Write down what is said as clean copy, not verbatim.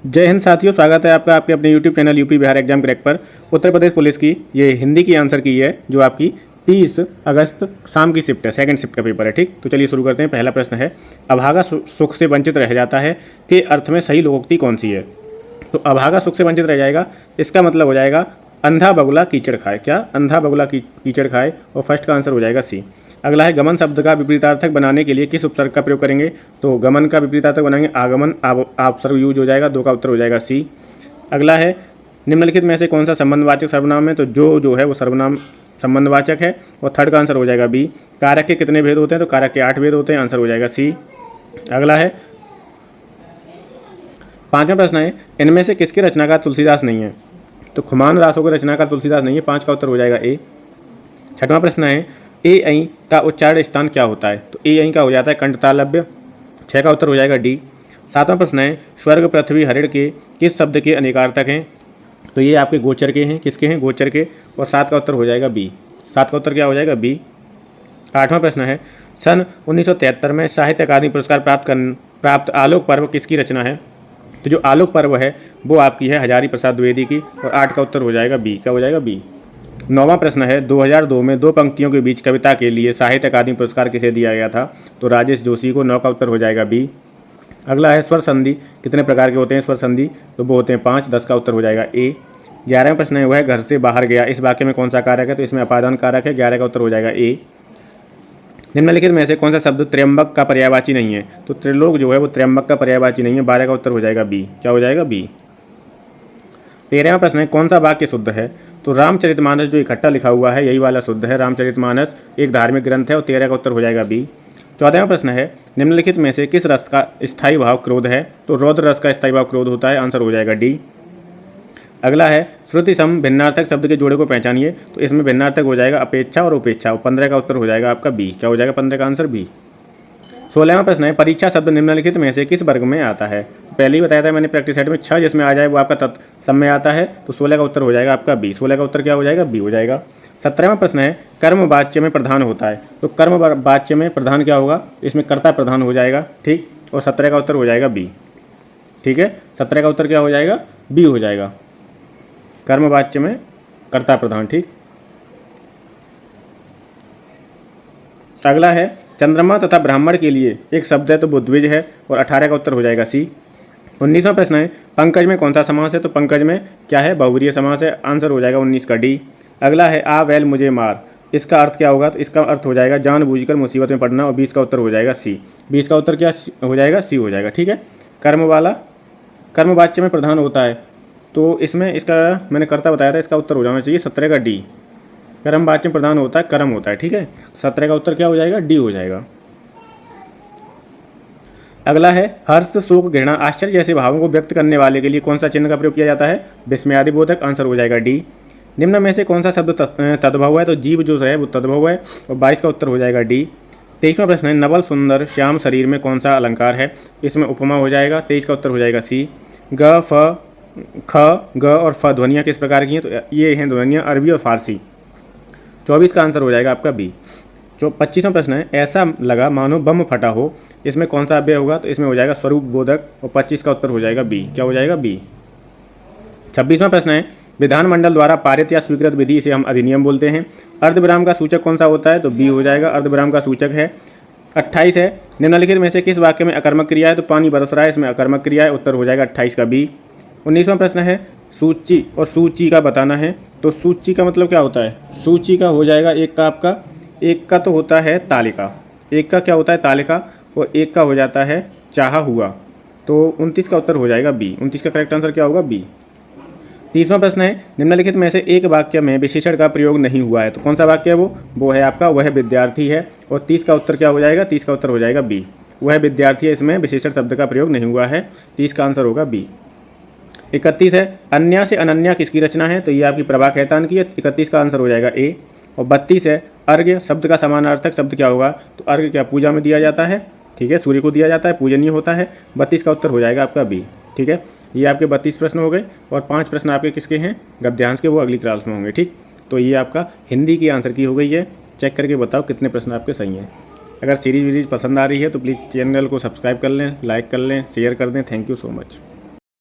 जय हिंद साथियों, स्वागत है आपका आपके अपने YouTube channel UP Bihar exam crack पर। उत्तर प्रदेश पुलिस की ये हिंदी की आंसर की है जो आपकी 30 अगस्त शाम की शिफ्ट है, सेकंड शिफ्ट का पेपर है। ठीक, तो चलिए शुरू करते हैं। पहला प्रश्न है, अभागा सुख से वंचित रह जाता है के अर्थ में सही लोकोक्ति कौन सी है? तो अभागा सुख से वंचित रह जाएगा, इसका मतलब हो जाएगा अंधा बगुला कीचड़ खाए। क्या? अंधा बगुला कीचड़ खाए, और फर्स्ट का आंसर हो जाएगा सी। अगला है, गमन शब्द का विपरीतार्थक बनाने के लिए किस उपसर्ग का प्रयोग करेंगे? तो गमन का विपरीतार्थक बनाएंगे आगमन, उपसर्ग यूज हो जाएगा, दो का उत्तर हो जाएगा सी। अगला है, निम्नलिखित में से कौन सा संबंधवाचक सर्वनाम है? तो जो है वो सर्वनाम संबंधवाचक है, और थर्ड का आंसर हो जाएगा बी। कारक के कितने भेद होते हैं? तो कारक के 8 भेद होते हैं, आंसर हो जाएगा सी। अगला है, पांचवा प्रश्न है, इनमें से किसके रचनाकार तुलसीदास नहीं है? तो खुमान रासों के रचनाकार तुलसीदास नहीं है, 5 का उत्तर हो जाएगा ए। छठवां प्रश्न है, ए ऐ का उच्चारण स्थान क्या होता है? तो ए ऐ का हो जाता है कंठतालव्य, 6 का उत्तर हो जाएगा डी। सातवां प्रश्न है, स्वर्ग पृथ्वी हरिण के किस शब्द के अनेकार्थक हैं? तो ये आपके गोचर के हैं, किसके हैं? गोचर के, और 7 का उत्तर हो जाएगा बी। 7 का उत्तर क्या हो जाएगा? बी। आठवां प्रश्न है, सन 1973 में साहित्य अकादमी पुरस्कार प्राप्त आलोक पर्व किसकी रचना है? तो जो आलोक पर्व है वो आपकी है हजारी प्रसाद द्विवेदी की, और 8 का उत्तर हो जाएगा बी। क्या हो जाएगा? बी। नौवां प्रश्न है, 2002 में 2 पंक्तियों के बीच कविता के लिए साहित्य अकादमी पुरस्कार किसे दिया गया था? तो राजेश जोशी को, 9 का उत्तर हो जाएगा बी। अगला है, स्वर संधि कितने प्रकार के होते हैं? स्वर संधि तो वो होते हैं 5, 10 का उत्तर हो जाएगा ए। 11वां प्रश्न है, वह घर से बाहर गया, इस वाक्य में कौन सा कारक है? तो इसमें अपादान कारक है, 11 का उत्तर हो जाएगा ए। निम्नलिखित में से कौन सा शब्द त्र्यंबक का पर्यायवाची नहीं है? तो त्रिलोक जो है वो त्र्यंबक का पर्यायवाची नहीं है, 12 का उत्तर हो जाएगा बी। क्या हो जाएगा? बी। 13वां प्रश्न है, कौन सा वाक्य शुद्ध है? तो रामचरितमानस जो इकट्ठा लिखा हुआ है यही वाला शुद्ध है। रामचरितमानस एक धार्मिक ग्रंथ है, और 13 का उत्तर हो जाएगा बी। 14वां प्रश्न है, निम्नलिखित में से किस रस का स्थायी भाव क्रोध है? तो रौद्र रस का स्थायी भाव क्रोध होता है, आंसर हो जाएगा डी। अगला है, श्रुति सम भिन्नार्थक शब्द के जोड़े को पहचानिए। तो इसमें भिन्नार्थक हो जाएगा अपेक्षा और उपेक्षा, और 15 का उत्तर हो जाएगा आपका बी। क्या हो जाएगा? 15 का आंसर बी। 16वां प्रश्न है, परीक्षा शब्द निम्नलिखित में से किस वर्ग में आता है? पहले ही बताया था मैंने प्रैक्टिस सेट में, 6 जिसमें आ जाए वो आपका तत्सम में आता है, तो 16 का उत्तर हो जाएगा आपका बी। 16 का उत्तर क्या हो जाएगा? बी हो जाएगा। 17वां प्रश्न है, कर्म वाच्य में प्रधान होता है। तो कर्म वाच्य में प्रधान क्या होगा? इसमें कर्ता प्रधान हो जाएगा, ठीक, और 17 का उत्तर हो जाएगा बी। ठीक है, 17 का उत्तर क्या हो जाएगा? बी हो जाएगा, कर्म वाच्य में कर्ता प्रधान। ठीक, अगला है, चंद्रमा तथा ब्राह्मण के लिए एक शब्द है, तो वो द्विज है, और 18 का उत्तर हो जाएगा सी। 19वां प्रश्न है, पंकज में कौन सा समास है? तो पंकज में क्या है? बहुव्रीहि समास है, आंसर हो जाएगा 19 का डी। अगला है, आ बैल मुझे मार, इसका अर्थ क्या होगा? तो इसका अर्थ हो जाएगा जानबूझकर मुसीबत में पड़ना, और 20 का उत्तर हो जाएगा सी। 20 का उत्तर क्या हो जाएगा? सी हो जाएगा। ठीक है, कर्म वाला कर्म वाच्य में प्रधान होता है, तो इसमें इसका मैंने कर्ता बताया था, इसका उत्तर हो जाना चाहिए 17 का डी। कर्म वाच्य में प्रधान होता है, कर्म होता है। ठीक है, 17 का उत्तर क्या हो जाएगा? डी हो जाएगा। अगला है, हर्ष शोक घृणा आश्चर्य जैसे भावों को व्यक्त करने वाले के लिए कौन सा चिन्ह का प्रयोग किया जाता है? विस्मयादि बोधक, आंसर हो जाएगा डी। निम्न में से कौन सा शब्द तद्भव है? तो जीव जो है वो तद्भव है, और 22 का उत्तर हो जाएगा डी। 23वां प्रश्न है, नवल सुंदर श्याम शरीर में कौन सा अलंकार है? इसमें उपमा हो जाएगा, 23 का उत्तर हो जाएगा सी। ग, फ, ख, ग और फ ध्वनियाँ किस प्रकार की हैं? तो ये हैं ध्वनियाँ अरबी और फारसी, 24 का आंसर हो जाएगा आपका बी। जो 25वां प्रश्न है, ऐसा लगा मानो बम फटा हो, इसमें कौन सा अव्यय होगा? तो इसमें हो जाएगा स्वरूप बोधक, और 25 का उत्तर हो जाएगा बी। क्या हो जाएगा? बी। 26वां प्रश्न है, विधानमंडल द्वारा पारित या स्वीकृत विधि इसे हम अधिनियम बोलते हैं। अर्धविराम का सूचक कौन सा होता है? तो बी हो जाएगा, अर्धविराम का सूचक है। 28 है, निम्नलिखित में से किस वाक्य में अकर्मक क्रिया है? तो पानी बरस रहा है, इसमें अकर्मक क्रिया है, उत्तर हो जाएगा 28 का बी। 19वां प्रश्न है, सूची और सूची का बताना है। तो सूची का मतलब क्या होता है? सूची का हो जाएगा एक का आपका, एक का तो होता है तालिका, एक का क्या होता है? तालिका, और एक का हो जाता है चाहा हुआ, तो 29 का उत्तर हो जाएगा बी। 29 का करेक्ट आंसर क्या होगा? बी। 30वां प्रश्न है, निम्नलिखित में से एक वाक्य में विशेषण का प्रयोग नहीं हुआ है। तो कौन सा वाक्य है वो है आपका वह विद्यार्थी है, और 30 का उत्तर क्या हो जाएगा? 30 का उत्तर हो जाएगा बी। वह विद्यार्थी है, इसमें विशेषण शब्द का प्रयोग नहीं हुआ है, 30 का आंसर होगा बी। 31 है, अन्या से अनन्या किसकी रचना है? तो ये आपकी प्रभा खेतान की है, 31 का आंसर हो जाएगा ए। और 32 है, अर्घ्य शब्द का समानार्थक शब्द क्या होगा? तो अर्घ्य क्या पूजा में दिया जाता है, ठीक है, सूर्य को दिया जाता है, पूजनीय होता है, 32 का उत्तर हो जाएगा आपका बी। ठीक है, ये आपके 32 प्रश्न हो गए, और 5 प्रश्न आपके किसके हैं? गद्यांश के, वो अगली क्लास में होंगे। ठीक, तो ये आपका हिंदी की आंसर की हो गई है। चेक करके बताओ कितने प्रश्न आपके सही हैं। अगर सीरीज वीरीज पसंद आ रही है तो प्लीज़ चैनल को सब्सक्राइब कर लें, लाइक कर लें, शेयर कर दें। Thank you so much.